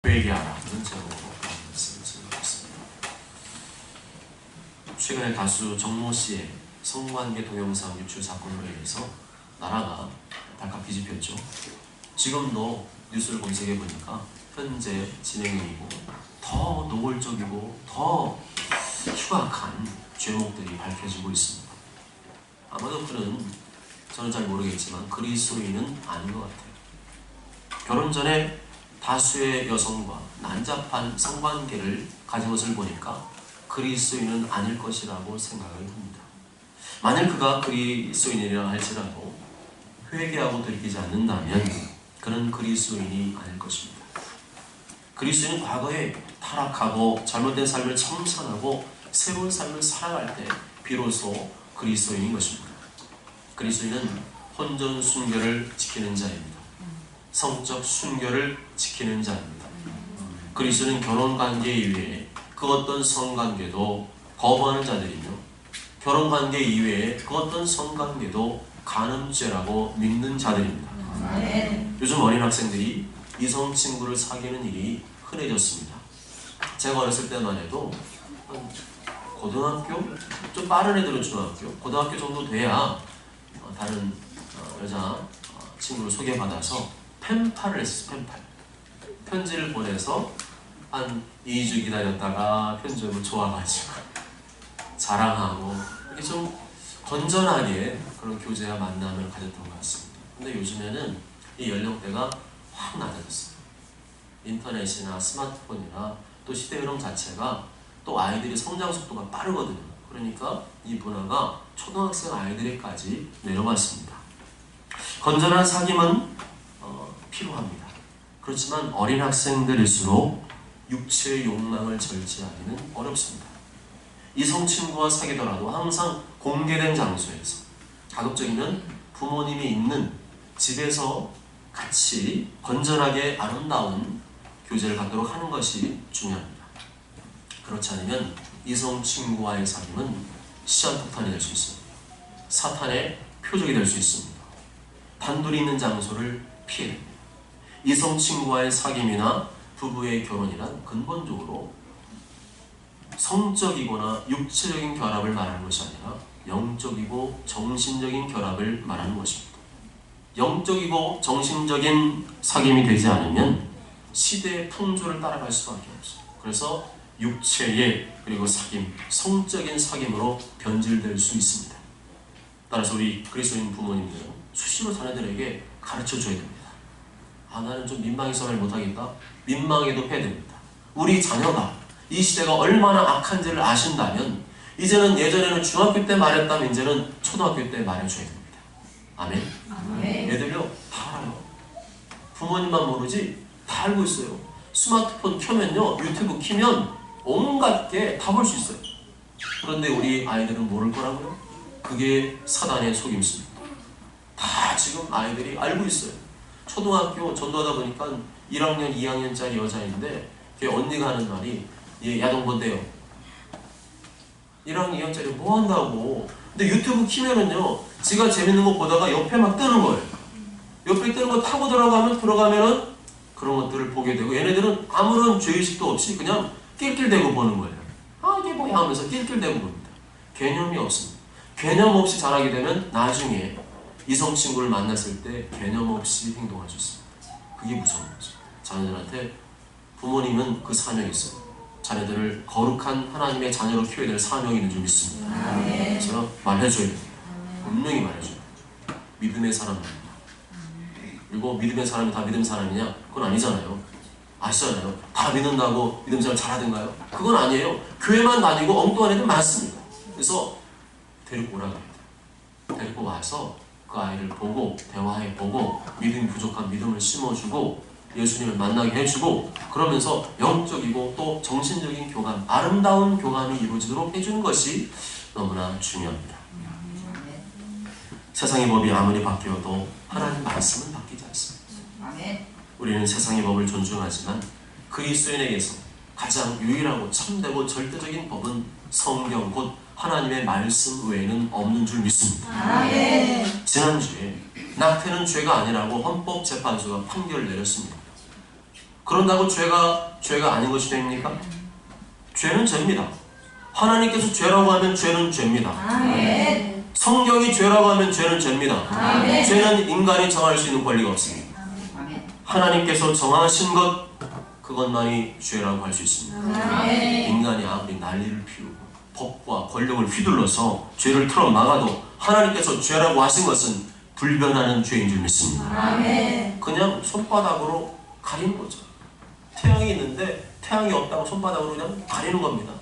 회개하라는 제목으로 말씀을 드리겠습니다. 최근에 가수 정모 씨의 성관계 동영상 유출 사건으로 인해서 나라가 발칵 뒤집혔죠. 지금도 뉴스를 검색해 보니까 현재 진행형이고 더 노골적이고 더 흉악한 죄목들이 밝혀지고 있습니다. 아마도 그는 저는 잘 모르겠지만 그리스도인은 아닌 것 같아요. 결혼 전에 다수의 여성과 난잡한 성관계를 가진 것을 보니까 그리스도인은 아닐 것이라고 생각을 합니다. 만일 그가 그리스도인이라 할지라도 회개하고 돌이키지 않는다면 그는 그리스도인이 아닐 것입니다. 그리스도인은 과거에 타락하고 잘못된 삶을 청산하고 새로운 삶을 살아갈 때 비로소 그리스도인인 것입니다. 그리스도인은 혼전 순결을 지키는 자입니다. 성적 순결을 지키는 자입니다. 그리스도는 결혼관계 이외에 그 어떤 성관계도 거부하는 자들이며 결혼관계 이외에 그 어떤 성관계도 간음죄라고 믿는 자들입니다. 요즘 어린 학생들이 이성 친구를 사귀는 일이 흔해졌습니다. 제가 어렸을 때만 해도 고등학교? 좀 빠른 애들은 중학교, 고등학교 정도 돼야 다른 여자 친구를 소개받아서 펜팔을 했어요. 펜팔. 편지를 보내서 한 2주 기다렸다가 편지로 좋아가지고 자랑하고 이렇게 좀 건전하게 그런 교제와 만남을 가졌던 것 같습니다. 근데 요즘에는 이 연령대가 확 낮아졌어요. 인터넷이나 스마트폰이나 또 시대 흐름 자체가 또 아이들이 성장 속도가 빠르거든요. 그러니까 이 문화가 초등학생 아이들에까지 내려왔습니다. 건전한 사귐은 필요합니다. 그렇지만 어린 학생들일수록 육체의 욕망을 절제하기는 어렵습니다. 이성 친구와 사귀더라도 항상 공개된 장소에서 가급적이면 부모님이 있는 집에서 같이 건전하게 아름다운 교제를 갖도록 하는 것이 중요합니다. 그렇지 않으면 이성 친구와의 사귐은 시한폭탄이 될 수 있습니다. 사탄의 표적이 될 수 있습니다. 단둘이 있는 장소를 피해야 됩니다. 이성 친구와의 사귐이나 부부의 결혼이란 근본적으로 성적이거나 육체적인 결합을 말하는 것이 아니라 영적이고 정신적인 결합을 말하는 것입니다. 영적이고 정신적인 사귐이 되지 않으면 시대의 풍조를 따라갈 수밖에 없어요. 그래서 육체의 그리고 사귐, 성적인 사귐으로 변질될 수 있습니다. 따라서 우리 그리스도인 부모님들은 수시로 자녀들에게 가르쳐줘야 됩니다. 나는 좀 민망해서 말 못하겠다. 민망해도 해야 됩니다. 우리 자녀가 이 시대가 얼마나 악한지를 아신다면 이제는 예전에는 중학교 때 말했다면 이제는 초등학교 때 말해줘야 됩니다. 아멘? 아멘. 애들요 다 알아요. 부모님만 모르지 다 알고 있어요. 스마트폰 켜면요, 유튜브 키면 온갖 게 다 볼 수 있어요. 그런데 우리 아이들은 모를 거라고요? 그게 사단의 속임수입니다. 다 지금 아이들이 알고 있어요. 초등학교 전도하다 보니까 1학년, 2학년짜리 여자인데 언니가 하는 말이 얘 야동 본대요. 1학년, 2학년짜리 뭐 한다고. 근데 유튜브 키면은요, 지가 재밌는 거 보다가 옆에 막 뜨는 거예요. 옆에 뜨는 거 타고 들어가면은 그런 것들을 보게 되고 얘네들은 아무런 죄의식도 없이 그냥 낄낄대고 보는 거예요. 이게 뭐야 하면서 낄낄대고 봅니다. 개념이 없습니다. 개념 없이 자라게 되면 나중에 이성 친구를 만났을 때 개념 없이 행동할 수 있습니다. 그게 무서운 거죠. 자녀들한테 부모님은 그 사명이 있어요. 자녀들을 거룩한 하나님의 자녀로 키워야 될 사명이 있는 줄 믿습니다. 그래서 말해줘야 됩니다. 분명히 말해줘야 됩니다. 믿음의 사람입니다. 그리고 믿음의 사람이 다 믿음 사람이냐? 그건 아니잖아요. 아시잖아요. 다 믿는다고 믿음 사람 잘하던가요? 그건 아니에요. 교회만 다니고 엉뚱한 애들 많습니다. 그래서 데리고 오라고 합니다. 데리고 와서 그 아이를 보고 대화해보고 믿음이 부족한 믿음을 심어주고 예수님을 만나게 해주고 그러면서 영적이고 또 정신적인 교감, 아름다운 교감이 이루어지도록 해주는 것이 너무나 중요합니다. 세상의 법이 아무리 바뀌어도 하나님 말씀은 바뀌지 않습니다. 우리는 세상의 법을 존중하지만 그리스도인에게서 가장 유일하고 참되고 절대적인 법은 성경 곧 하나님의 말씀 외에는 없는 줄 믿습니다. 지난주에 낙태는 죄가 아니라고 헌법재판소가 판결을 내렸습니다. 그런다고 죄가 아닌 것이 됩니까? 죄는 죄입니다. 하나님께서 죄라고 하면 죄는 죄입니다. 아멘. 성경이 죄라고 하면 죄는 죄입니다. 아멘. 죄는 인간이 정할 수 있는 권리가 없습니다. 아멘. 하나님께서 정하신 것, 그것만이 죄라고 할 수 있습니다. 아멘. 인간이 아무리 난리를 피우고 법과 권력을 휘둘러서 죄를 틀어 막아도 하나님께서 죄라고 하신 것은 불변하는 죄인 줄 믿습니다. 아멘. 그냥 손바닥으로 가리는 거죠. 태양이 있는데 태양이 없다고 손바닥으로 그냥 가리는 겁니다.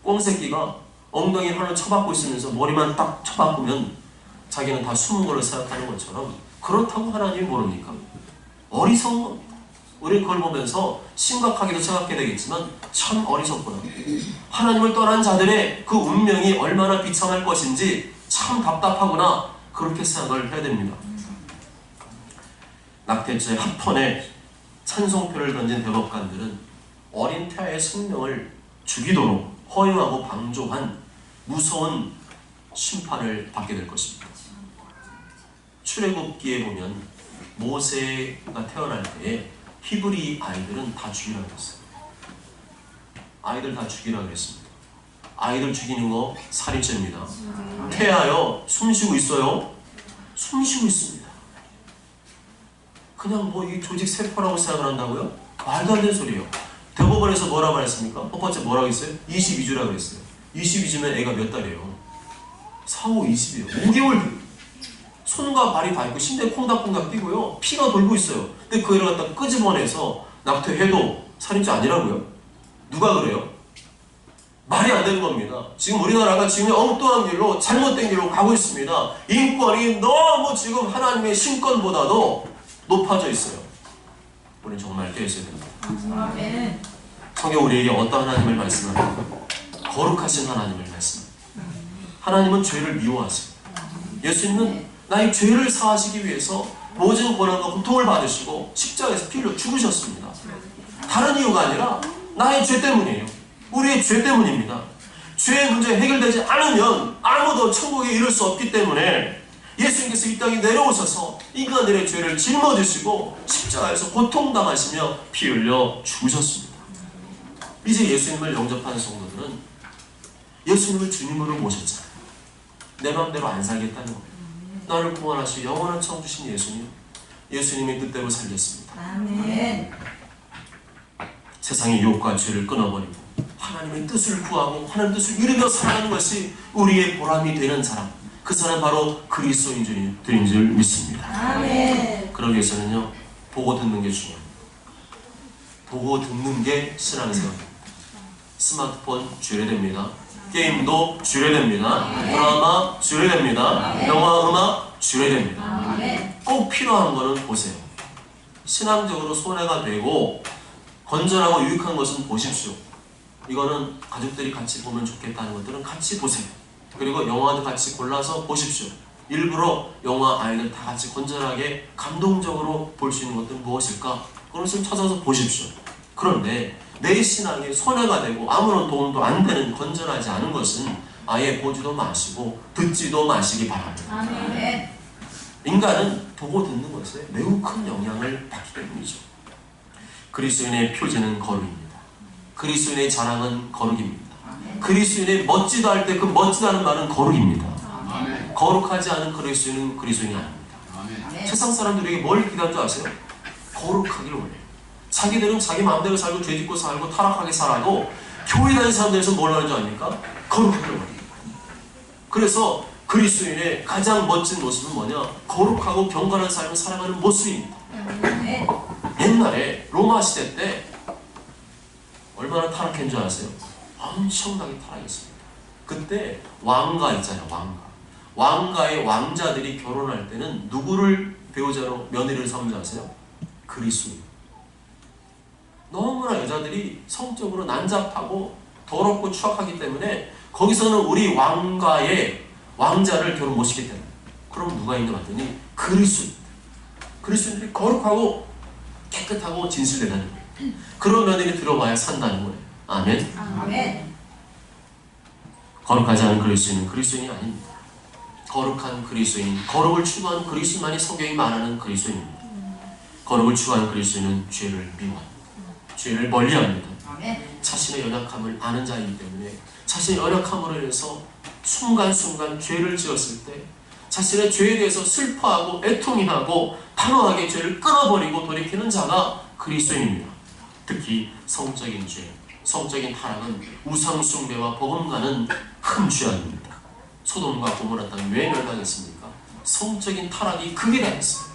꽁새끼가 엉덩이를 하나 쳐박고 있으면서 머리만 딱 쳐박으면 자기는 다 숨은 걸로 생각하는 것처럼, 그렇다고 하나님이 모릅니까? 어리석은 겁니다. 우리는 그걸 보면서 심각하게도 생각하게 되겠지만 참 어리석구나. 하나님을 떠난 자들의 그 운명이 얼마나 비참할 것인지 참 답답하구나. 그렇게 생각을 해야 됩니다. 낙태죄 합헌에 찬송표를 던진 대법관들은 어린 태아의 생명을 죽이도록 허용하고 방조한 무서운 심판을 받게 될 것입니다. 출애굽기에 보면 모세가 태어날 때에 히브리 아이들은 다 죽이라고 했어요. 아이들 다 죽이라고 했습니다. 아이들 죽이는 거 살인죄입니다. 태아요, 숨쉬고 있어요? 숨쉬고 있습니다. 그냥 뭐 이 조직 세포라고 생각을 한다고요? 말도 안 되는 소리예요. 대법원에서 뭐라고 말했습니까? 첫 번째 뭐라고 했어요? 22주라고 그랬어요. 22주면 애가 몇 달이에요? 4, 5, 20이에요. 5개월. 손과 발이 다 있고 심지어 콩닥콩닥 뛰고요. 피가 돌고 있어요. 근데 그 애를 갖다 끄집어내서 낙태해도 살인죄 아니라고요? 누가 그래요? 말이 안 되는 겁니다. 지금 우리나라가 지금 엉뚱한 길로, 잘못된 길로 가고 있습니다. 인권이 너무 지금 하나님의 신권보다도 높아져 있어요. 우리는 정말 깨어있어야 됩니다. 아멘. 성경 우리에게 어떤 하나님을 말씀합니까? 거룩하신 하나님을 말씀합니다. 하나님은 죄를 미워하세요. 예수님은 나의 죄를 사하시기 위해서 모든 고난과 고통을 받으시고 십자가에서 피를 죽으셨습니다. 다른 이유가 아니라 나의 죄 때문이에요. 우리의 죄 때문입니다. 죄의 문제 해결되지 않으면 아무도 천국에 이를 수 없기 때문에 예수님께서 이 땅에 내려오셔서 인간들의 죄를 짊어지시고 십자가에서 고통당하시며 피 흘려 죽으셨습니다. 이제 예수님을 영접하는 성도들은 예수님을 주님으로 모셨잖아요. 내 마음대로 안 살겠다는 거예요. 나를 구원하시 영원한 청 주신 예수님, 예수님의 뜻대로 살겠습니다. 아멘. 세상의 유혹과 죄를 끊어버리고 하나님의 뜻을 구하고 하나님의 뜻을 이루며 살아가는 것이 우리의 보람이 되는 사람, 그 사람 바로 그리스도인들인 줄 믿습니다. 아멘. 그러기 위해서는요, 보고 듣는 게 중요합니다. 보고 듣는 게 신앙생활입니다. 스마트폰 줄여됩니다. 게임도 줄여됩니다. 드라마 줄여됩니다. 영화, 음악 줄여됩니다. 꼭 필요한 거는 보세요. 신앙적으로 손해가 되고 건전하고 유익한 것은 보십시오. 이거는 가족들이 같이 보면 좋겠다는 것들은 같이 보세요. 그리고 영화도 같이 골라서 보십시오. 일부러 영화 아이들 다 같이 건전하게 감동적으로 볼 수 있는 것들은 무엇일까? 그것을 찾아서 보십시오. 그런데 내 신앙에 손해가 되고 아무런 도움도 안 되는 건전하지 않은 것은 아예 보지도 마시고 듣지도 마시기 바랍니다. 아멘. 인간은 보고 듣는 것에 매우 큰 영향을 받기 때문이죠. 그리스도인의 표제는 거룩입니다. 그리스도인의 자랑은 거룩입니다. 그리스도인의 멋지다 할 때 그 멋지다는 말은 거룩입니다. 거룩하지 않은 그리스도인은 그리스도인이 아닙니다. 세상 사람들에게 뭘 기대하는 줄 아세요? 거룩하기를 원해요. 자기들은 자기 마음대로 살고 죄짓고 살고 타락하게 살아도 교회 다니는 사람들에서 뭘 하는 줄 아닙니까? 거룩하기를 원해요. 그래서 그리스도인의 가장 멋진 모습은 뭐냐? 거룩하고 경건한 삶을 살아가는 모습입니다. 옛날에 로마 시대 때 얼마나 타락한 줄 아세요? 엄청나게 타락했습니다. 그때 왕가 있잖아요. 왕가의 왕자들이 결혼할 때는 누구를 배우자로 며느리를 삼는 줄 아세요? 그리스도인. 너무나 여자들이 성적으로 난잡하고 더럽고 추악하기 때문에 거기서는 우리 왕가의 왕자를 결혼 못 시켰다. 그럼 누가 있는 것 같더니 그리스도인. 그리스도인들이 거룩하고 깨끗하고 진실되다는 거예요. 그런 며느리 들어봐야 산다는 거예요. 아멘. 아멘. 거룩하지 않은 그리스도인은 그리스도인이 아닙니다. 거룩한 그리스도인, 거룩을 추구하는 그리스도인만이 성경이 말하는 그리스도인입니다. 거룩을 추구하는 그리스도인은 죄를 미워합니다. 죄를 멀리합니다. 아멘. 자신의 연약함을 아는 자이기 때문에 자신의 연약함으로 인해서 순간순간 죄를 지었을 때 자신의 죄에 대해서 슬퍼하고 애통해하고 단호하게 죄를 끊어버리고 돌이키는 자가 그리스도인입니다. 특히 성적인 죄, 성적인 타락은 우상 숭배와 버금가는 큰 죄악입니다. 소돔과 고모라 땅이 왜 멸망했습니까? 성적인 타락이 극에 달했어요.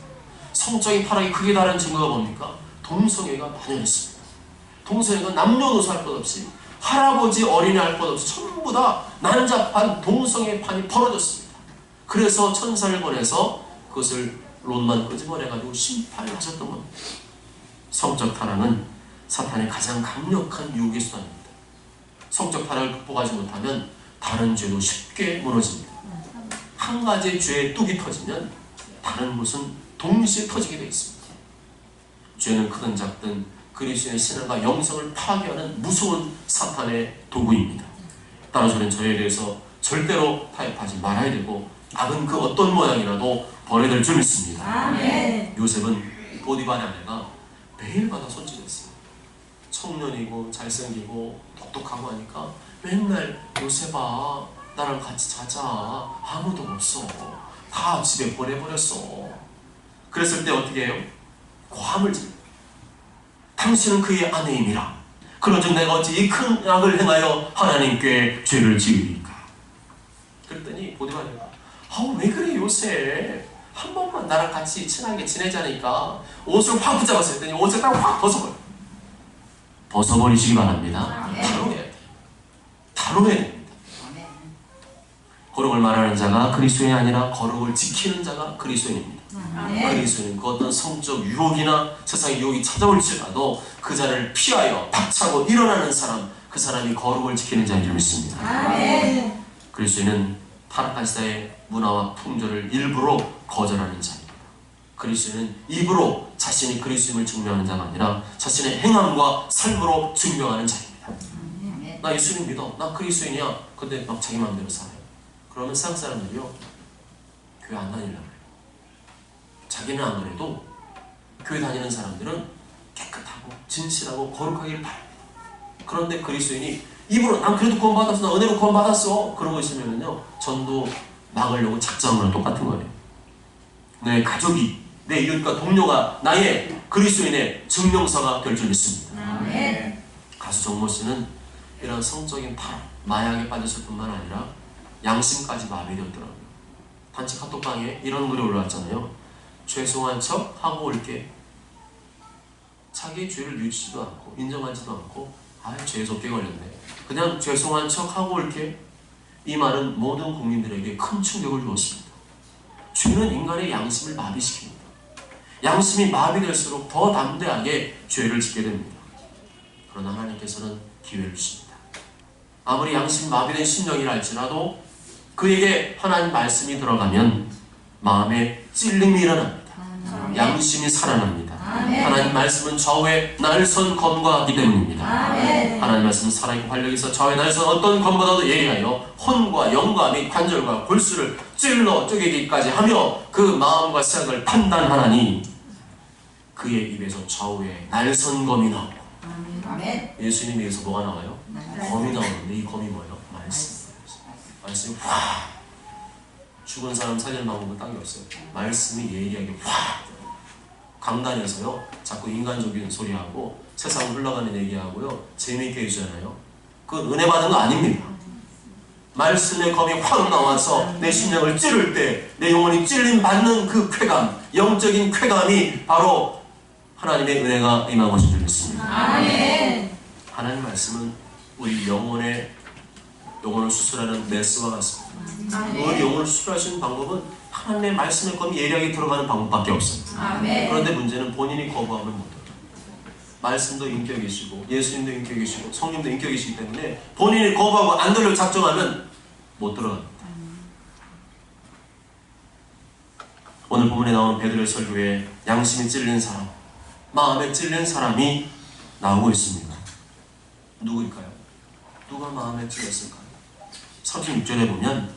성적인 타락이 극에 달한 증거가 뭡니까? 동성애가 만연했습니다. 동성애가 남녀노소 할 것 없이 할아버지 어린애 할 것 없이 전부 다 난잡한 동성애판이 벌어졌습니다. 그래서 천사를 보내서 그것을 롯만 끄집어내가지고 심판을 하셨던 겁니다. 성적 타락은 사탄의 가장 강력한 유혹의 수단입니다. 성적 타락을 극복하지 못하면 다른 죄도 쉽게 무너집니다. 한 가지 죄의 뚝이 터지면 다른 것은 동시에 터지게 되어 있습니다. 죄는 크든 작든 그리스도의 신앙과 영성을 파괴하는 무서운 사탄의 도구입니다. 따라서 저는 저에 대해서 절대로 타협하지 말아야 되고 악은 그 어떤 모양이라도 버려야 될 줄 믿습니다. 아멘. 요셉은 보디발의 아내가 매일마다 손질했어요. 청년이고 잘생기고 똑똑하고 하니까 맨날 요셉아 나랑 같이 자자. 아무도 없어. 다 집에 보내버렸어. 그랬을 때 어떻게 해요? 고함을 질러요. 당신은 그의 아내임이라. 그런즉 내가 어찌 이 큰 악을 행하여 하나님께 죄를 지으리까. 그랬더니 보디발이가 왜 그래 요셉. 한 번만 나랑 같이 친하게 지내자니까 옷을 확 붙잡았어요. 했더니 옷을 딱 확 벗어버려요. 벗어버리시기 바랍니다. 다뤄야 돼요. 다뤄야 됩니다. 거룩을 말하는 자가 그리스도인이 아니라 거룩을 지키는 자가 그리스도인입니다. 그리스도인은 그 어떤 성적 유혹이나 세상의 유혹이 찾아올지라도 그 자를 피하여 박차고 일어나는 사람, 그 사람이 거룩을 지키는 자인 줄 믿습니다. 아멘. 그리스도인은 타락한 시대의 문화와 풍조를 일부러 거절하는 자입니다. 그리스도인은 입으로 자신이 그리스도임을 증명하는 자가 아니라 자신의 행함과 삶으로 증명하는 자입니다. 나 예수님 믿어. 나 그리스도인이야. 근데 막 자기 마음대로 살아요. 그러면 세상 사람들이요 교회 안 다니려고 해요. 자기는 안 그래도 교회 다니는 사람들은 깨끗하고 진실하고 거룩하기를 바랍니다. 그런데 그리스도인이 입으로 난 그래도 구원받았어. 나 은혜로 구원받았어. 그러고 있으면요 전도 막으려고 작정한 거랑 똑같은 거예요. 내 가족이 내 이웃과 동료가 나의 그리스도인의 증명서가 될 줄 믿습니다. 아멘. 가수 정모 씨는 이런 성적인 타락, 마약에 빠졌을 뿐만 아니라 양심까지 마비되었더라고요. 단체 카톡방에 이런 글이 올라왔잖아요. 죄송한 척 하고 올게. 자기의 죄를 뉘지도 않고 인정하지도 않고 죄송하게 걸렸네. 그냥 죄송한 척 하고 올게. 이 말은 모든 국민들에게 큰 충격을 주었습니다. 죄는 인간의 양심을 마비시킵니다. 양심이 마비될수록 더 담대하게 죄를 짓게 됩니다. 그러나 하나님께서는 기회를 주십니다. 아무리 양심 마비된 심령이라 할지라도 그에게 하나님 말씀이 들어가면 마음에 찔림이 일어납니다. 양심이 살아납니다. 하나님 말씀은 좌우에 날선 검과 같기 때문입니다. 하나님 말씀은 살아있고 활력이 있어 좌우에 날선 어떤 검보다도 예리하여 혼과 영과 및 관절과 골수를 찔러 쪼개기까지 하며 그 마음과 생각을 판단하나니 그의 입에서 좌우에 날선 검이 나오고 예수님 입에서 뭐가 나와요? 검이 나오는데 이 검이 뭐예요? 말씀. 말씀이 확 죽은 사람 살리는 방법은 딱이 없어요. 말씀이 예리하게 확 강단에서요 자꾸 인간적인 소리하고 세상 흘러가는 얘기하고요 재미있게 해주잖아요. 그건 은혜 받은 거 아닙니다. 말씀의 검이 확 나와서 내 심령을 찌를 때 내 영혼이 찔림 받는 그 쾌감, 영적인 쾌감이 바로 하나님의 은혜가 임한 것인 줄 믿습니다. 아멘. 하나님 말씀은 우리 영혼을 수술하는 메스와 같습니다. 우리 영혼을 수술하시는 방법은 하나님의 말씀의 검이 예리하게 들어가는 방법밖에 없습니다. 아멘. 그런데 문제는 본인이 거부하면 못해요. 말씀도 인격이시고 예수님도 인격이시고 성령도 인격이시기 때문에 본인이 거부하고 안 들려 작정하면 못 들어갑니다. 오늘 본문에 나온 베드로의 설교에 양심이 찔린 사람, 마음에 찔린 사람이 나오고 있습니다. 누구일까요? 누가 마음에 찔렸을까요? 36절에 보면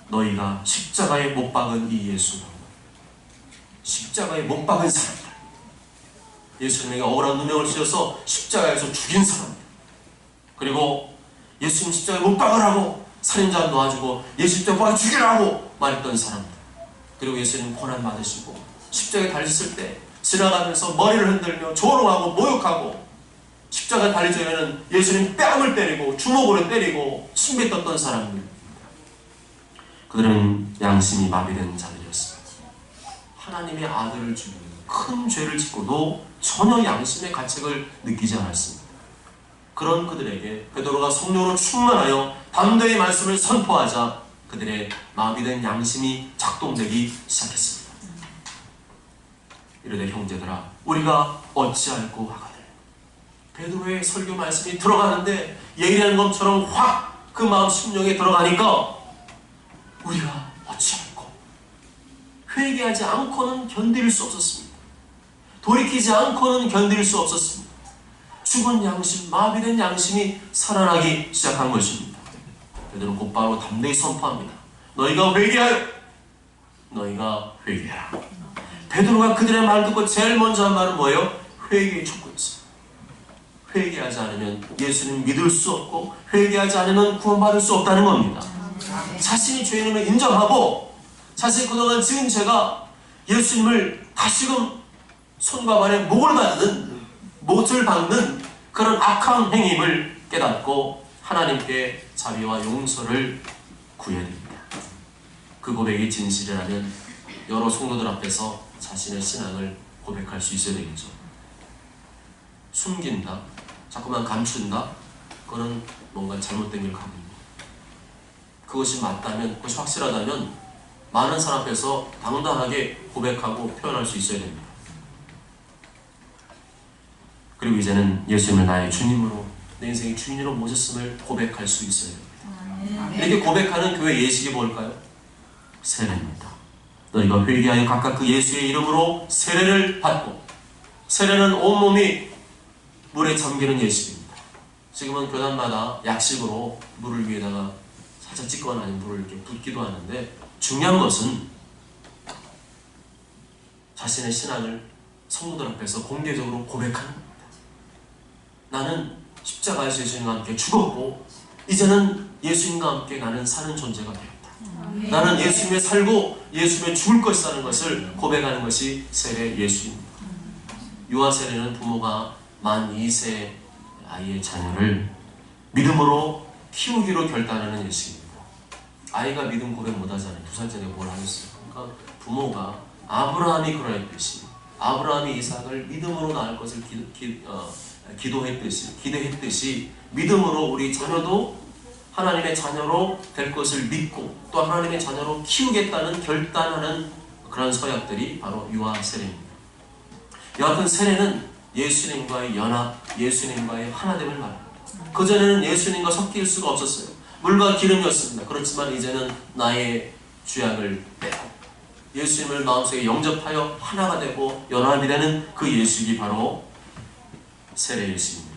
너희가 십자가에 못 박은 이 예수, 십자가에 못 박은 사람들. 예수님에게 억울한 누명을 씌워서 십자가에서 죽인 사람입니다. 그리고 예수님 십자가에 못 박으라고 살인자 놓아주고 예수 십자가에 못 박아 죽이라고 말했던 사람입니다. 그리고 예수님 고난 받으시고 십자가에 달렸을 때 지나가면서 머리를 흔들며 조롱하고 모욕하고 십자가에 달리기 전에는 예수님 뺨을 때리고 주먹으로 때리고 침뱉 떴던 사람입니다. 그들은 양심이 마비된 자들이었습니다. 하나님의 아들을 죽이는 큰 죄를 짓고도 전혀 양심의 가책을 느끼지 않았습니다. 그런 그들에게 베드로가 성령으로 충만하여 담대히 말씀을 선포하자 그들의 마비된 양심이 작동되기 시작했습니다. 이르되 형제들아 우리가 어찌할꼬 하거늘. 베드로의 설교 말씀이 들어가는데 예리한 것처럼 확 그 마음 심령에 들어가니까 우리가 어찌할꼬. 회개하지 않고는 견딜 수 없었습니다. 돌이키지 않고는 견딜 수 없었습니다. 죽은 양심, 마비된 양심이 살아나기 시작한 것입니다. 베드로는 곧바로 담대히 선포합니다. 너희가 회개하여 너희가 회개하라. 베드로가 그들의 말을 듣고 제일 먼저 한 말은 뭐예요? 회개의 촉구였어요. 회개하지 않으면 예수님 믿을 수 없고 회개하지 않으면 구원받을 수 없다는 겁니다. 자신이 죄인임을 인정하고 자신이 그동안 지은 죄가 예수님을 다시금 손과 발에 못을 박는 그런 악한 행위임을 깨닫고 하나님께 자비와 용서를 구해야 됩니다. 그 고백이 진실이라면 여러 성도들 앞에서 자신의 신앙을 고백할 수 있어야 되겠죠. 숨긴다, 자꾸만 감춘다, 그거는 뭔가 잘못된 길 가고 있는 거예요. 그것이 맞다면, 그것이 확실하다면 많은 사람 앞에서 당당하게 고백하고 표현할 수 있어야 됩니다. 그리고 이제는 예수님을 나의 주님으로, 내 인생의 주인으로 모셨음을 고백할 수 있어야 됩니다. 이렇게 고백하는 교회 예식이 뭘까요? 세례입니다. 너희가 회개하여 각각 그 예수의 이름으로 세례를 받고, 세례는 온몸이 물에 잠기는 예식입니다. 지금은 교단마다 약식으로 물을 위에다가 살짝 찍거나 아니면 물을 이렇게 붓기도 하는데, 중요한 것은 자신의 신앙을 성도들 앞에서 공개적으로 고백하는 겁니다. 나는 십자가에서 예수님과 함께 죽었고 이제는 예수님과 함께 나는 사는 존재가 되었다. 나는 예수님에 살고 예수님에 죽을 것이라는 것을 고백하는 것이 세례 예수입니다. 유아 세례는 부모가 만 2세 아이의 자녀를 믿음으로 키우기로 결단하는 예식입니다. 아이가 믿음 고백 못하잖아요. 2살 전에 뭘 하겠어요. 그러니까 부모가 아브라함이 그러했듯이 아브라함이 이삭을 믿음으로 낳을 것을 기대했듯이 믿음으로 우리 자녀도 하나님의 자녀로 될 것을 믿고 또 하나님의 자녀로 키우겠다는 결단하는 그런 서약들이 바로 유아 세례입니다. 여하튼 세례는 예수님과의 연합, 예수님과의 하나됨을 말합니다. 그전에는 예수님과 섞일 수가 없었어요. 물과 기름이었습니다. 그렇지만 이제는 나의 죄악을 빼고 예수님을 마음속에 영접하여 하나가 되고 연합이 되는 그 예수가 바로 세례 예수입니다.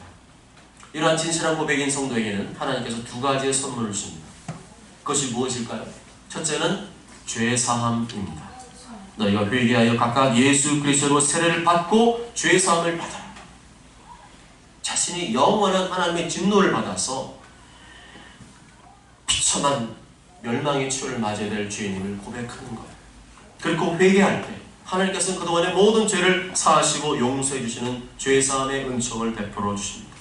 이러한 진실한 고백인 성도에게는 하나님께서 두 가지의 선물을 주십니다. 그것이 무엇일까요? 첫째는 죄 사함입니다. 너희가 회개하여 각각 예수 그리스도로 세례를 받고 죄 사함을 받아라. 자신이 영원한 하나님의 진노를 받아서 비참한 멸망의 치유를 맞아야 될 죄인임을 고백하는 거예요. 그리고 회개할 때 하나님께서는 그동안의 모든 죄를 사하시고 용서해 주시는 죄 사함의 은총을 베풀어 주십니다.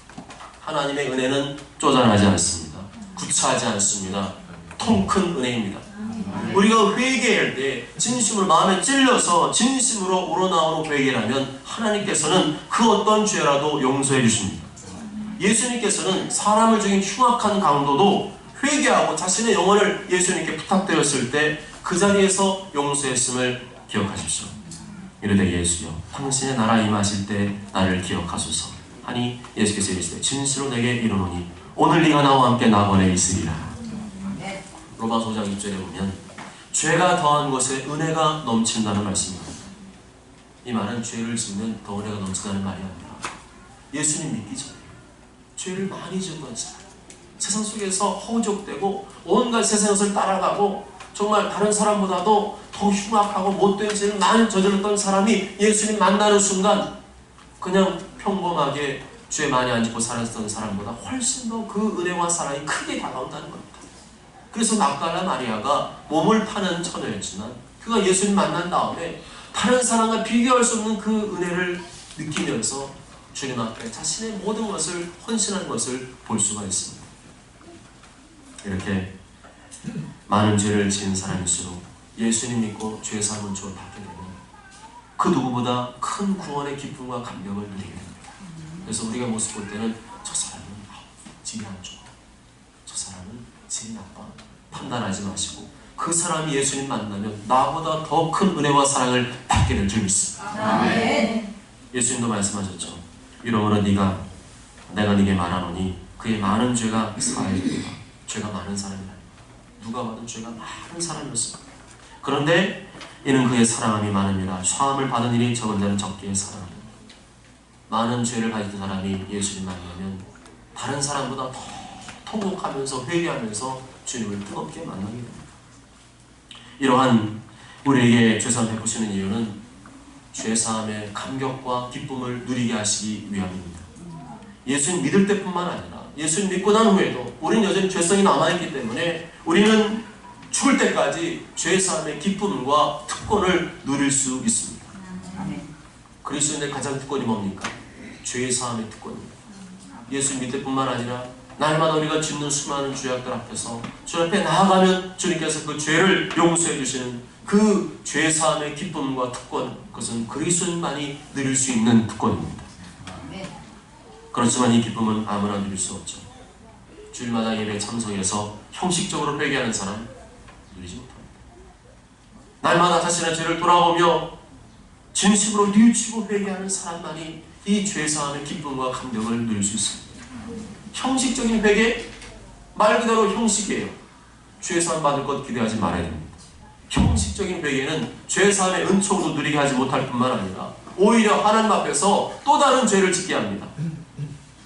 하나님의 은혜는 쪼잔하지 않습니다. 구차하지 않습니다. 통큰 은혜입니다. 우리가 회개할 때 진심으로 마음에 찔려서 진심으로 우러나오는 회개를 하면 하나님께서는 그 어떤 죄라도 용서해 주십니다. 예수님께서는 사람을 죽인 흉악한 강도도 회개하고 자신의 영혼을 예수님께 부탁드렸을 때 그 자리에서 용서했음을 기억하십시오. 이르되 예수여 당신의 나라 임하실 때 나를 기억하소서 하니 예수께서 이르시되 진실로 내게 이르노니 오늘 네가 나와 함께 낙원에 있으리라. 로마서 5장 6절에 보면 죄가 더한 곳에 은혜가 넘친다는 말씀입니다. 이 말은 죄를 지으면 더 은혜가 넘친다는 말이 아니라 예수님 믿기 전에 죄를 많이 지은 사람, 세상 속에서 허우적대고 온갖 세상 것을 따라가고 정말 다른 사람보다도 더 흉악하고 못된 죄를 많이 저질렀던 사람이 예수님 만나는 순간 그냥 평범하게 죄 많이 안 짓고 살았던 사람보다 훨씬 더 그 은혜와 사랑이 크게 다가온다는 겁니다. 그래서 막달라 마리아가 몸을 파는 처녀였지만 그가 예수님 만난 다음에 다른 사람과 비교할 수 없는 그 은혜를 느끼면서 주님 앞에 자신의 모든 것을 헌신한 것을 볼 수가 있습니다. 이렇게 많은 죄를 지은 사람일수록 예수님 믿고 죄 사함을 주어 받게 되면 그 누구보다 큰 구원의 기쁨과 감격을 누리게 됩니다. 그래서 우리가 모습 볼 때는 저 사람은 질이 안 좋아, 저 사람은 질이 나빠 판단하지 마시고 그 사람이 예수님 만나면 나보다 더 큰 은혜와 사랑을 받게 될 줄 믿습니다. 아멘. 예수님도 말씀하셨죠. 이러므로 내가 네게 말하노니 그의 많은 죄가 사하였도다. 죄가 많은 사람이라. 누가 봐도 죄가 많은 사람이었습니다. 그런데 이는 그의 사랑함이 많음이라. 사함을 받은 일이 적은 자는 적기에 사랑합니다. 많은 죄를 가진 사람이 예수님 만나면 다른 사람보다 더 통곡하면서 회개하면서 주님을 뜨겁게 만나게 됩니다. 이러한 우리에게 죄사함 베푸시는 이유는 죄사함의 감격과 기쁨을 누리게 하시기 위함입니다. 예수님 믿을 때뿐만 아니라 예수님 믿고 난 후에도 우리는 여전히 죄성이 남아있기 때문에 우리는 죽을 때까지 죄사함의 기쁨과 특권을 누릴 수 있습니다. 그리스도인의 가장 특권이 뭡니까? 죄사함의 특권입니다. 예수님 믿을 때뿐만 아니라 날마다 우리가 짓는 수많은 죄악들 앞에서 주 앞에 나아가면 주님께서 그 죄를 용서해 주시는 그 죄사함의 기쁨과 특권, 그것은 그리스도인만이 누릴 수 있는 특권입니다. 그렇지만 이 기쁨은 아무나 누릴 수 없죠. 주일마다 예배 참석해서 형식적으로 회개하는 사람 누리지 못합니다. 날마다 자신의 죄를 돌아보며 진심으로 뉘우치고 회개하는 사람만이 이 죄사함의 기쁨과 감격을 누릴 수 있습니다. 형식적인 회개, 말 그대로 형식이에요. 죄사함 받을 것 기대하지 말아야 됩니다. 형식적인 회개는 죄사함의 은총도 누리게 하지 못할 뿐만 아니라 오히려 하나님 앞에서 또 다른 죄를 짓게 합니다.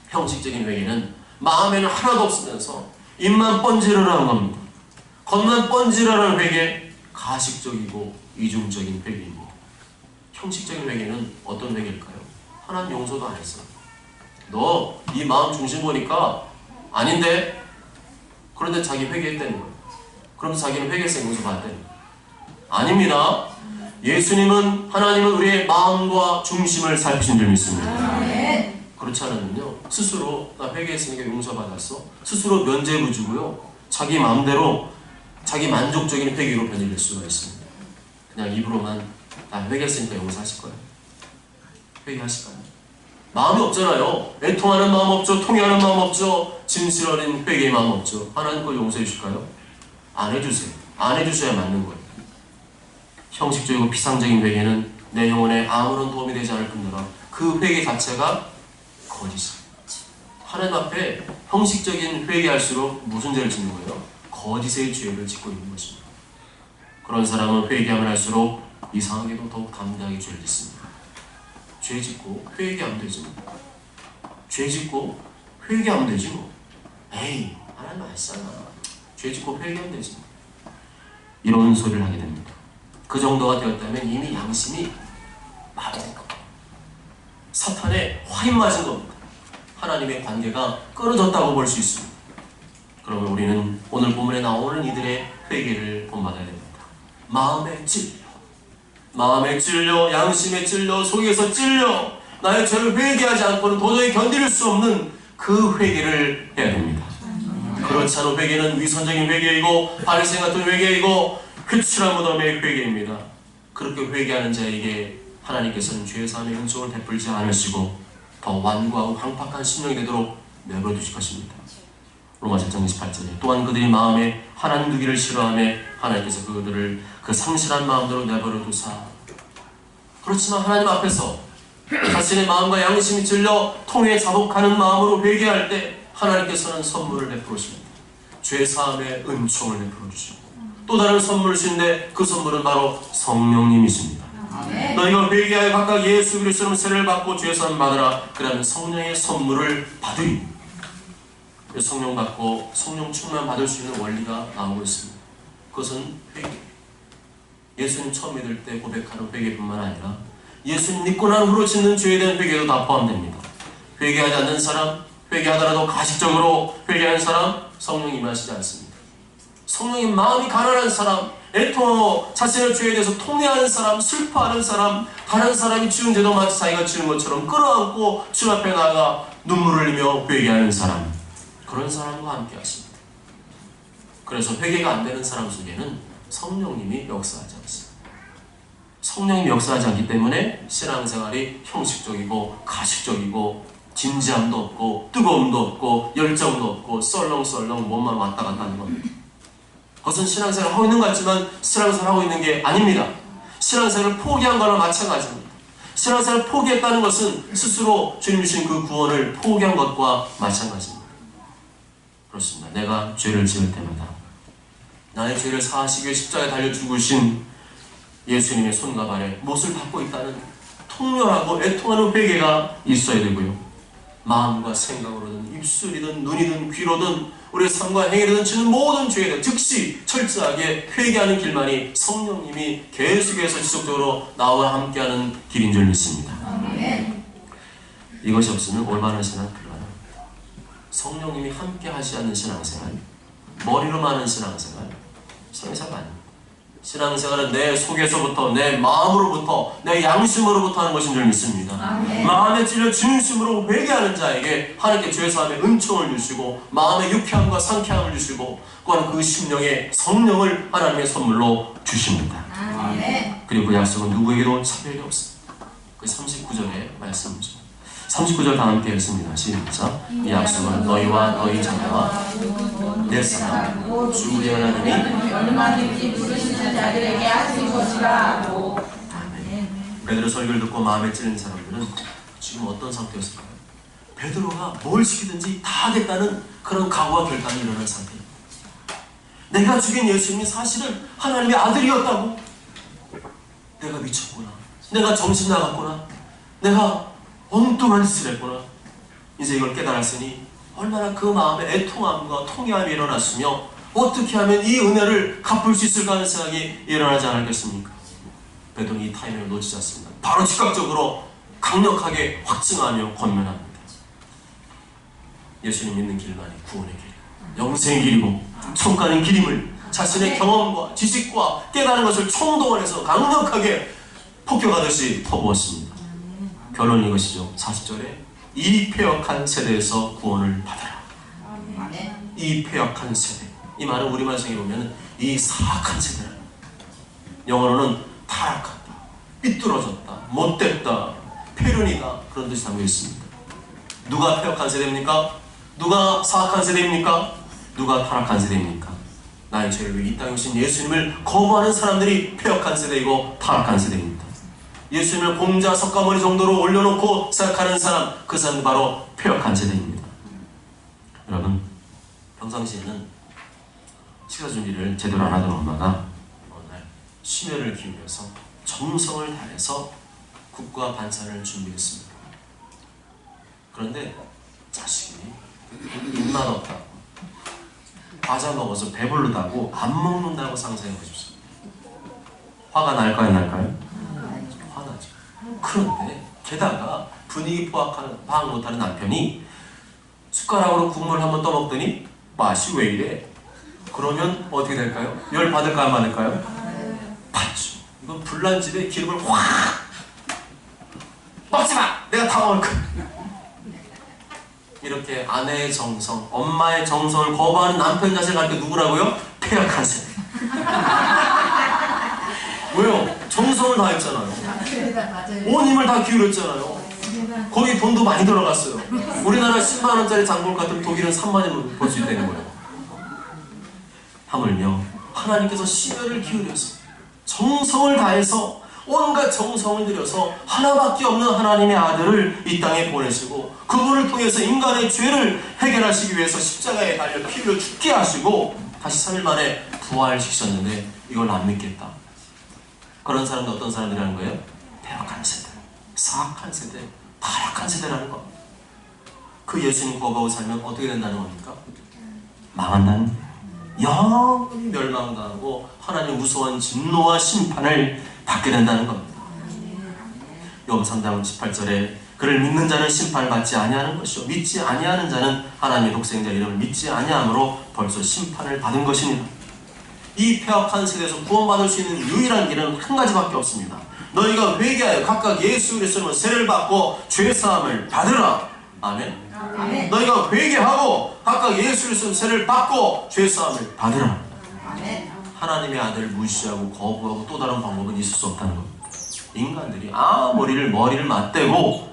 형식적인 회개는 마음에는 하나도 없으면서 입만 번지르르한 겁니다. 겉만 번지르르한 회개, 가식적이고 이중적인 회개입니다. 형식적인 회개는 어떤 회개일까요? 하나님 용서도 안 했어. 너 이 마음 중심 보니까 아닌데? 그런데 자기 회개했다는 거예요. 그럼 자기는 회개해서 용서 받았다는 거예요. 아닙니다. 예수님은, 하나님은 우리의 마음과 중심을 살피신 줄 믿습니다. 그렇지 않으면요, 스스로 나 회개했으니까 용서받았어, 스스로 면죄부주고요, 자기 마음대로 자기 만족적인 회개로 변해질 수가 있습니다. 그냥 입으로만 나 회개했으니까 용서하실 거예요. 회개하실까요? 마음이 없잖아요. 애통하는 마음 없죠. 통회하는 마음 없죠. 진실 어린 회개의 마음 없죠. 하나님 걸 용서해 주실까요? 안 해주세요. 안 해주셔야 맞는 거예요. 형식적이고 피상적인 회개는 내 영혼에 아무런 도움이 되지 않을 뿐더러 그 회개 자체가 거짓입니다. 하나님 앞에 형식적인 회개할수록 무슨 죄를 짓는 거예요? 거짓의 죄를 짓고 있는 것입니다. 그런 사람은 회개함을 할수록 이상하게도 더욱 담대하게 죄를 짓습니다. 죄 짓고 회개하면 되지 뭐. 죄 짓고 회개하면 되지 뭐. 에이, 하나님 아시잖아. 죄 짓고 회개하면 되지 뭐. 이런 소리를 하게 됩니다. 그 정도가 되었다면 이미 양심이 마비된 겁니다. 사탄의 화인 맞은 겁니다. 하나님의 관계가 끊어졌다고 볼 수 있습니다. 그러면 우리는 오늘 본문에 나오는 이들의 회개를 본받아야 됩니다. 마음에 찔려, 양심에 찔려, 속에서 찔려 나의 죄를 회개하지 않고는 도저히 견딜 수 없는 그 회개를 해야 됩니다. 그렇지 않은 회개는 위선적인 회개이고 바리새인 같은 회개이고 회칠한 무덤의 회개입니다. 그렇게 회개하는 자에게 하나님께서는 죄사함의 은총을 베풀지 않으시고 더 완고하고 황팍한 심령이 되도록 내버려 두실 것입니다. 로마서 7장 28절에 또한 그들이 마음에 하나님 두기를 싫어하며 하나님께서 그들을 그 상실한 마음대로 내버려 두사. 그렇지만 하나님 앞에서 자신의 마음과 양심이 찔려 통에 자복하는 마음으로 회개할 때 하나님께서는 선물을 베풀어 주십니다. 죄사함의 은총을 베풀어 주시고 또 다른 선물을 주시는데 그 선물은 바로 성령님이십니다. 너희가 회개하여 각각 예수 그리스도로 세례를 받고 죄사함 받으라. 그러면 성령의 선물을 받으리. 성령 받고 성령 충만 받을 수 있는 원리가 나오고 있습니다. 그것은 회개. 예수님 처음 믿을 때 고백하는 회개뿐만 아니라 예수님 믿고 난 후로 짓는 죄에 대한 회개도 다 포함됩니다. 회개하지 않는 사람, 회개하더라도 가식적으로 회개하는 사람, 성령이 임하시지 않습니다. 성령이 마음이 가난한 사람, 애통하고 자신의 죄에 대해서 통회하는 사람, 슬퍼하는 사람, 다른 사람이 지은 죄도 마치 자기가 지은 것처럼 끌어안고 주 앞에 나가 눈물을 흘리며 회개하는 사람, 그런 사람과 함께 하십니다. 그래서 회개가 안 되는 사람 속에는 성령님이 역사하지 않습니다. 성령님이 역사하지 않기 때문에 신앙생활이 형식적이고 가식적이고 진지함도 없고 뜨거움도 없고 열정도 없고 썰렁썰렁 몸만 왔다 갔다 하는 겁니다. 그것은 신앙생활을 하고 있는 것 같지만 신앙생활을 하고 있는 게 아닙니다. 신앙생활을 포기한 거나 마찬가지입니다. 신앙생활을 포기했다는 것은 스스로 주님 주신 그 구원을 포기한 것과 마찬가지입니다. 그렇습니다. 내가 죄를 지을 때마다 나의 죄를 사하시기 위해 십자가에 달려 죽으신 예수님의 손과 발에 못을 받고 있다는 통렬하고 애통하는 회개가 있어야 되고요. 마음과 생각으로든 입술이든 눈이든 귀로든 우리의 삶과 행위로든 지는 모든 죄에 대해 즉시 철저하게 회개하는 길만이 성령님이 계속해서 지속적으로 나와 함께하는 길인 줄 믿습니다. 이것이 없으면 올바른 신앙 불가능합니다. 성령님이 함께 하지 않는 신앙생활, 머리로만 하는 신앙생활, 신앙생활 아닙니다. 신앙생활은 내 속에서부터, 내 마음으로부터, 내 양심으로부터 하는 것인 줄 믿습니다. 마음에 찔려 진심으로 회개하는 자에게 하나님께 죄사함의 은총을 주시고 마음의 유쾌함과 상쾌함을 주시고 또한 그 심령에 성령을 하나님의 선물로 주십니다. 그리고 그 약속은 누구에게도 차별이 없습니다. 그 39절의 말씀이죠. 39절 다 함께 읽습니다. 시작. 이 약속은 너희와 너희 자녀와 내 사람 주 우리 하나님이 얼마든지 부르시는 자들에게 하신 것이라 하고. 베드로 설교를 듣고 마음에 찔린 사람들은 지금 어떤 상태였을까요? 베드로가 뭘 시키든지 다 하겠다는 그런 각오와 결단이 일어난 상태입니다. 내가 죽인 예수님이 사실은 하나님의 아들이었다고? 내가 미쳤구나. 내가 정신 나갔구나. 내가 엉뚱한 짓을 했구나. 이제 이걸 깨달았으니 얼마나 그 마음에 애통함과 통회함이 일어났으며 어떻게 하면 이 은혜를 갚을 수 있을까 하는 생각이 일어나지 않았겠습니까? 베드로는 이 타이밍을 놓치지 않습니다. 바로 즉각적으로 강력하게 확증하며 권면합니다. 예수님 믿는 길만이 구원의 길, 영생의 길이고 천가는 길임을 자신의 경험과 지식과 깨달은 것을 총동원해서 강력하게 폭격하듯이 퍼부었습니다. 결론은 이것이죠. 40절에 이 패역한 세대에서 구원을 받아라. 이 패역한 세대. 이 말은 우리말 성에 보면 이 사악한 세대라. 영어로는 타락하다, 삐뚤어졌다, 못됐다, 폐륜이다, 그런 뜻이 담겨 있습니다. 누가 패역한 세대입니까? 누가 사악한 세대입니까? 누가 타락한 세대입니까? 나의 죄를 위해 이 땅에 오신 예수님을 거부하는 사람들이 패역한 세대이고 타락한 세대입니다. 예수님을 공자 석가모니 정도로 올려놓고 생각하는 사람, 그 사람이 바로 패역한 세대입니다. 여러분, 평상시에는 식사 준비를 제대로 안 하던 엄마가 어느 날 심혈을 기울여서 정성을 다해서 국과 반찬을 준비했습니다. 그런데 자식이 입맛 없다고, 과자 먹어서 배부르다고 안 먹는다고 상상해 보십시오. 화가 날까요, 날까요? 화나죠. 그런데 게다가 분위기 파악 못하는 남편이 숟가락으로 국물을 한번 떠먹더니 맛이 왜 이래? 그러면 어떻게 될까요? 열 받을까요, 안 받을까요? 받죠. 이건 불난 집에 기름을 확 먹지 마! 내가 다 먹을 거야. 이렇게 아내의 정성, 엄마의 정성을 거부하는 남편 자체를 갈 때 누구라고요? 패역한 세대. 왜요? 정성을 다했잖아요. 온 힘을 다 기울였잖아요. 거기 돈도 많이 들어갔어요. 우리나라 10만원짜리 장볼 같은 독일은 3만원 벌 수 있다는 거예요. 하물며 하나님께서 심혈을 기울여서 정성을 다해서 온갖 정성을 들여서 하나밖에 없는 하나님의 아들을 이 땅에 보내시고 그분을 통해서 인간의 죄를 해결하시기 위해서 십자가에 달려 피를 죽게 하시고 다시 3일 만에 부활시키셨는데 이걸 안 믿겠다. 그런 사람도 어떤 사람들이라는 거예요? 패역한 세대, 사악한 세대, 타락한 세대라는 겁니다. 그 예수님 거부하고 살면 어떻게 된다는 겁니까? 망한다는 거예요. 영원히 멸망당하고 하나님 무서운 진노와 심판을 받게 된다는 겁니다. 요한 3장 18절에 그를 믿는 자는 심판을 받지 아니하는 것이요 믿지 아니하는 자는 하나님의 독생자 이름을 믿지 아니함으로 벌써 심판을 받은 것입니다. 이 폐역한 세대에서 구원받을 수 있는 유일한 길은 한 가지밖에 없습니다. 너희가 회개하여 각각 예수 그리스도의 세례를 받고 죄사함을 받으라. 아멘. 아멘. 너희가 회개하고 각각 예수 그리스도의 세례를 받고 죄사함을 받으라. 아멘. 하나님의 아들을 무시하고 거부하고 또 다른 방법은 있을 수 없다는 겁니다. 인간들이 머리를 맞대고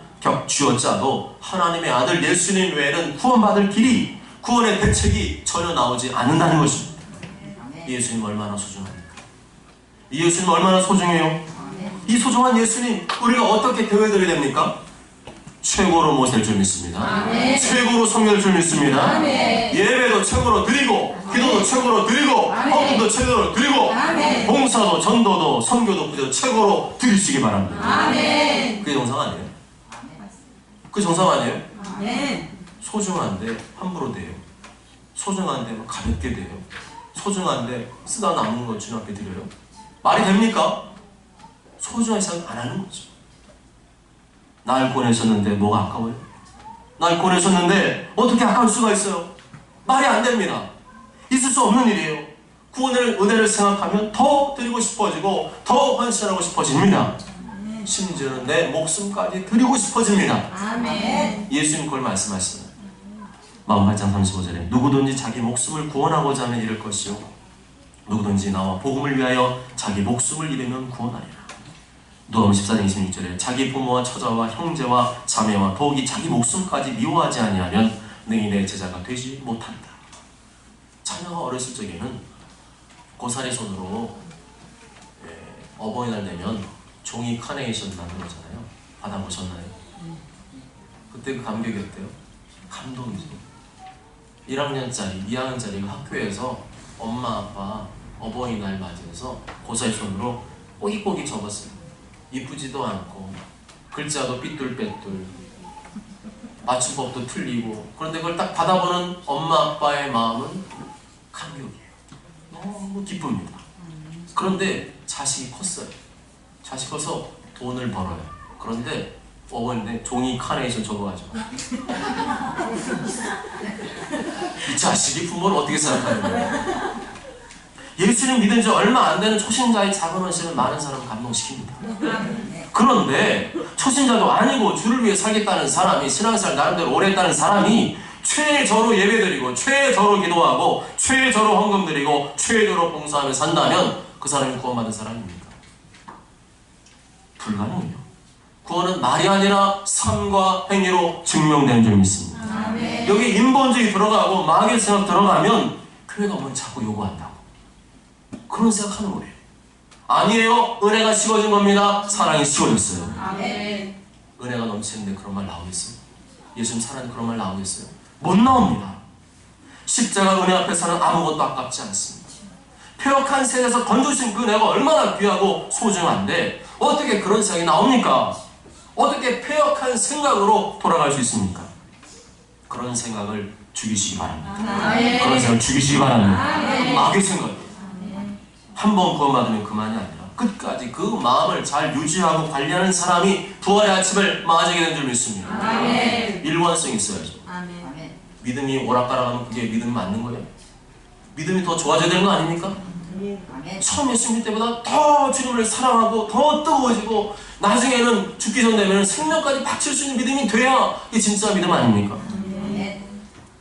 쥐어짜도 하나님의 아들 예수님 외에는 구원받을 길이, 구원의 대책이 전혀 나오지 않는다는 것입니다. 예수님 얼마나 소중합니까? 이 예수님 얼마나 소중해요? 이 소중한 예수님 우리가 어떻게 대우해드려야 됩니까? 최고로 모실 줄 믿습니다. 아멘. 최고로 섬길 줄 믿습니다. 아멘. 예배도 최고로 드리고 기도도 최고로 드리고 아멘. 헌금도 최고로 드리고 아멘. 봉사도 전도도 선교도 그대로 최고로 드리시기 바랍니다. 아멘. 그게 정상 아니에요? 그 정상 아니에요? 아멘. 소중한데 함부로 돼요. 소중한데 막 가볍게 돼요. 소중한데 쓰다 남은 거 주님 앞에 드려요. 말이 됩니까? 소중한 생각 안 하는 거죠. 날 보내셨는데 뭐가 아까워요? 날 보내셨는데 어떻게 아까울 수가 있어요? 말이 안 됩니다. 있을 수 없는 일이에요. 구원의 은혜를 생각하면 더 드리고 싶어지고 더 헌신하고 싶어집니다. 심지어는 내 목숨까지 드리고 싶어집니다. 아멘. 예수님 그걸 말씀하시잖아요. 마음 8장 35절에 누구든지 자기 목숨을 구원하고자 하면 잃을 것이요 누구든지 나와 복음을 위하여 자기 목숨을 잃으면 구원하리라. 누가복음 14장 26절에 자기 부모와 처자와 형제와 자매와 더욱이 자기 목숨까지 미워하지 아니하면 능히 내 제자가 되지 못한다. 자녀가 어렸을 적에는 고사리 손으로 어버이날 되면 종이 카네이션 만들었잖아요. 받아보셨나요? 그때 그 감격이 어때요? 감동이죠. 1학년짜리, 2학년짜리가 학교에서 엄마, 아빠 어버이날 맞이해서 고사리 손으로 꼬깃꼬깃 적었어요. 이쁘지도 않고 글자도 삐뚤빼뚤 맞춤법도 틀리고 그런데 그걸 딱 받아보는 엄마, 아빠의 마음은 감격이에요. 너무 기쁩니다. 그런데 자식이 컸어요. 자식 커서 돈을 벌어요. 그런데 어머니인데 종이 카네이션 적어가지고 이 자식이 부모를 어떻게 생각하는 거예요? 예수님 믿은 지 얼마 안 되는 초신자의 작은 헌신은 많은 사람을 감동시킵니다. 그런데 초신자도 아니고 주를 위해 살겠다는 사람이 신앙생활 나름대로 오래 했다는 사람이 최저로 예배드리고 최저로 기도하고 최저로 헌금 드리고 최저로 봉사하며 산다면 그 사람이 구원받은 사람입니까? 불가능해요. 구원은 말이 아니라 삶과 행위로 증명되는 줄 믿습니다. 아멘. 여기 인본주의 들어가고 마귀의 생각 들어가면 교회가 뭘 자꾸 요구한다고 그런 생각하는 거예요. 아니에요. 은혜가 식어진 겁니다. 사랑이 식어졌어요. 아멘. 은혜가 넘치는데 그런 말 나오겠어요? 예수님 사랑에 그런 말 나오겠어요? 못 나옵니다. 십자가 은혜 앞에서는 아무것도 아깝지 않습니다. 폐역한 세대에서 건져주신 그 은혜가 얼마나 귀하고 소중한데 어떻게 그런 생각이 나옵니까? 어떻게 폐역한 생각으로 돌아갈 수 있습니까? 그런 생각을 죽이시기 바랍니다. 아멘. 그런 생각을 죽이시기 바랍니다. 아멘. 마귀의 생각이에요. 한 번 구원받으면 그만이 아니라 끝까지 그 마음을 잘 유지하고 관리하는 사람이 부활의 아침을 맞이하게 된 줄 믿습니다. 아멘. 일관성이 있어야죠. 아멘. 믿음이 오락가락하면 그게 믿음이 맞는 거예요? 믿음이 더 좋아져야 되는 거 아닙니까? 아멘. 처음 예수 믿을 때보다 더 주님을 사랑하고 더 뜨거워지고 나중에는 죽기 전 되면 생명까지 바칠 수 있는 믿음이 돼야 이게 진짜 믿음 아닙니까? 아멘.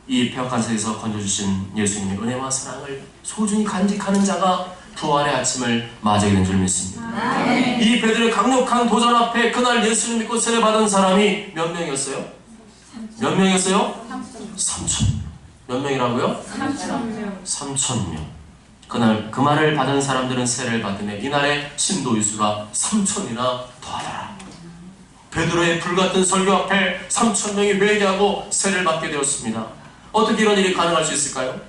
이 폐역한 세에서 건져주신 예수님의 은혜와 사랑을 소중히 간직하는 자가 부활의 아침을 맞이하게 된 줄 믿습니다. 아멘. 이 베드로의 강력한 도전 앞에 그날 예수님 믿고 세례받은 사람이 몇 명이었어요? 몇 명이었어요? 3,000명. 몇 명이라고요? 3,000명. 3,000명. 그날 그 말을 받은 사람들은 세례를 받으며 이날의 신도 유수가 3,000이나 더하더라. 베드로의 불같은 설교 앞에 3,000명이 회개하고 세례를 받게 되었습니다. 어떻게 이런 일이 가능할 수 있을까요?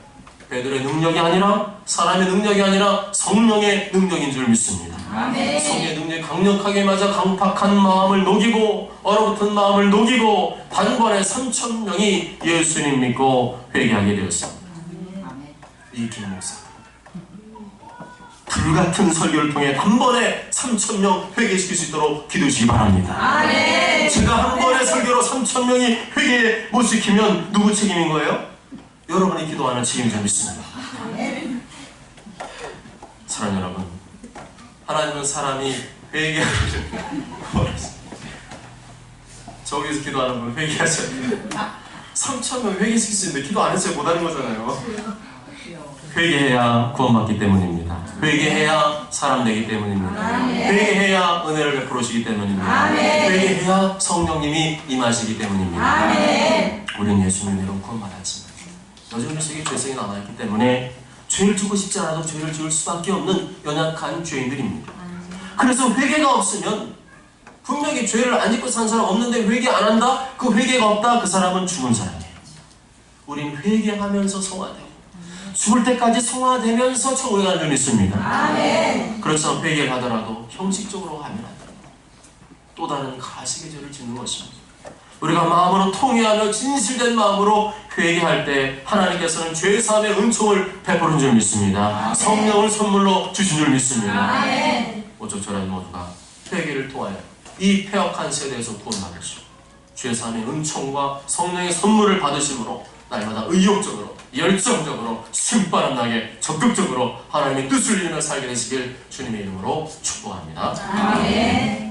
베드로의 능력이 아니라 사람의 능력이 아니라 성령의 능력인 줄 믿습니다. 아멘. 성령의 능력이 강력하게 맞아 강팍한 마음을 녹이고 얼어붙은 마음을 녹이고 단번에 3,000명이 예수님 믿고 회개하게 되었습니다. 아멘. 이 김목사 불같은 설교를 통해 단번에 3,000명 회개시킬 수 있도록 기도하시기 바랍니다. 아멘. 제가 한 번의 설교로 3,000명이 회개 못 시키면 누구 책임인 거예요? 여러분이 기도하는 책임이 좀 있습니다. 사랑하는 여러분, 하나님은 사람이 회개하기를 원하십니다. 저기서 기도하는 분 회개하셔야 돼요. 3,000명 회개시킬 수 있는데 기도 안 했어요. 못하는 거잖아요. 회개해야 구원받기 때문입니다. 회개해야 사람 되기 때문입니다. 회개해야 은혜를 베풀어 주시기 때문입니다. 회개해야 성령님이 임하시기 때문입니다. 우리는 예수님 이름 구원받았지만 여전히 세계 죄성이 남아있기 때문에 죄를 짓고 싶지 않아도 죄를 지을 수밖에 없는 연약한 죄인들입니다. 그래서 회개가 없으면 분명히 죄를 안 짓고 산 사람 없는데 회개 안 한다? 그 회개가 없다? 그 사람은 죽은 사람이에요. 우린 회개하면서 성화되고 죽을 때까지 성화되면서 천국에 가는 줄 믿습니다. 아멘. 그렇지만 회개를 하더라도 형식적으로 하면 안 돼요. 또 다른 가식의 죄를 짓는 것입니다. 우리가 마음으로 통회하며 진실된 마음으로 회개할 때 하나님께서는 죄사함의 은총을 베푸는 줄 믿습니다. 성령을 선물로 주신 줄 믿습니다. 오죽저런 모두가 회개를 통하여 이 폐역한 세대에서 구원받으시고 죄사함의 은총과 성령의 선물을 받으심으로 날마다 의욕적으로 열정적으로 신바람 나게 적극적으로 하나님의 뜻을 이루며 살게 되시길 주님의 이름으로 축복합니다. 아멘.